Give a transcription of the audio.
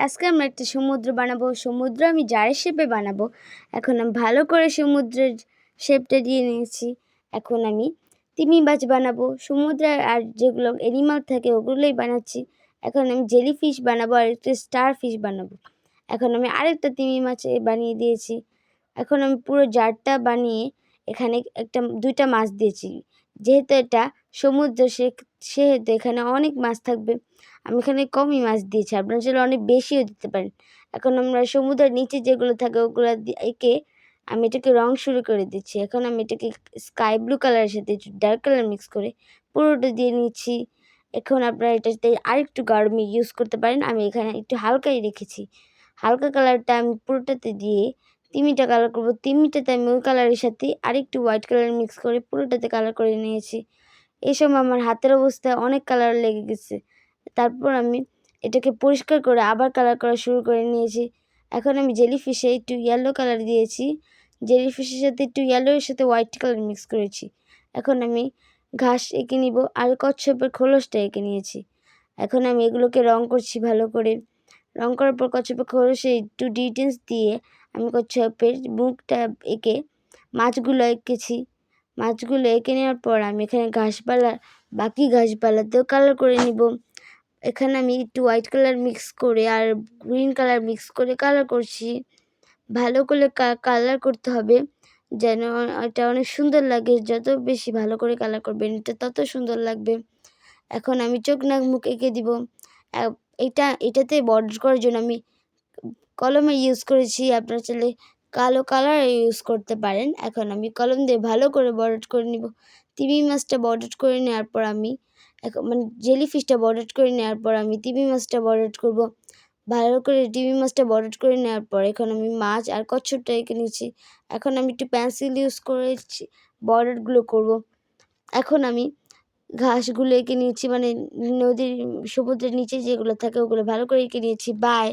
আজকে আমরা একটা সমুদ্র বানাবো। সমুদ্র আমি জারের শেপে বানাবো। এখন আমি ভালো করে সমুদ্রের শেপটা দিয়ে নিয়েছি। এখন আমি তিমি মাছ বানাবো। সমুদ্রের আর যেগুলো অ্যানিমাল থাকে ওগুলোই বানাচ্ছি। এখন আমি জেলিফিশ বানাবো আর একটা স্টার ফিশ বানাবো। এখন আমি আরেকটা তিমি মাছ বানিয়ে দিয়েছি। এখন আমি পুরো জারটা বানিয়ে এখানে দুইটা মাছ দিয়েছি। যেহেতু এটা সমুদ্র সেহেতু এখানে অনেক মাছ থাকবে। আমি এখানে কমই মাছ দিয়েছি, আপনারা চাইলে অনেক বেশিও দিতে পারেন। এখন আমরা সমুদ্রের নিচে যেগুলো থাকে ওগুলো এঁকে আমি এটাকে রং শুরু করে দিচ্ছি। এখন আমি এটাকে স্কাই ব্লু কালারের সাথে একটু ডার্ক কালার মিক্স করে পুরোটা দিয়ে নিচ্ছি। এখন আপনারা এটাতে আরেকটু গাঢ় ইউজ করতে পারেন। আমি এখানে একটু হালকাই রেখেছি। হালকা কালারটা আমি পুরোটাতে দিয়ে তিমিটা কালার করবো। তিমিটাতে আমি ওই কালারের সাথে আরেকটু হোয়াইট কালার মিক্স করে পুরোটাতে কালার করে নিয়েছি। এই সময় আমার হাতের অবস্থায় অনেক কালার লেগে গেছে। তারপর আমি এটাকে পরিষ্কার করে আবার কালার করা শুরু করে নিয়েছি। এখন আমি জেলিফিশে একটু ইয়েলো কালার দিয়েছি। জেলিফিশের সাথে একটু ইয়েলোর সাথে হোয়াইট কালার মিক্স করেছি। এখন আমি ঘাস এঁকে নিব আর কচ্ছপের খোলসটা এঁকে নিয়েছি। এখন আমি এগুলোকে রং করছি ভালো করে। রং করার পর কচ্ছপের খোলসে একটু ডিটেলস দিয়ে আমি কচ্ছপের মুখটা এঁকে মাছগুলো এঁকেছি। মাছগুলো এঁকে নেওয়ার পর আমি এখানে বাকি ঘাসপালাতেও কালার করে নিব। এখানে আমি একটু হোয়াইট কালার মিক্স করে আর গ্রিন কালার মিক্স করে কালার করছি। ভালো করে কালার করতে হবে যেন এটা অনেক সুন্দর লাগে। যত বেশি ভালো করে কালার করবেন এটা তত সুন্দর লাগবে। এখন আমি চোখ নাক মুখ এঁকে দিব। এটাতে বর্ডার করার জন্য আমি কলমে ইউজ করেছি, আপনারা চাইলে কালো কালার ইউজ করতে পারেন। এখন আমি কলম দিয়ে ভালো করে বর্ডার করে নিব। তিমি মাছটা বর্ডার করে নেওয়ার পর আমি জেলিফিশটা বর্ডার করে নেওয়ার পর আমি তিমি মাছটা বর্ডার করব। ভালো করে তিমি মাছটা বর্ডার করে নেওয়ার পর এখন আমি মাছ আর কচ্ছপটা এঁকে নিয়েছি। এখন আমি একটু পেন্সিল ইউজ করেছি, বর্ডারগুলো করব। এখন আমি ঘাসগুলো এঁকে নিয়েছি, সমুদ্রের নিচে যেগুলো থাকে ওগুলো ভালো করে এঁকে নিয়েছি। বাই।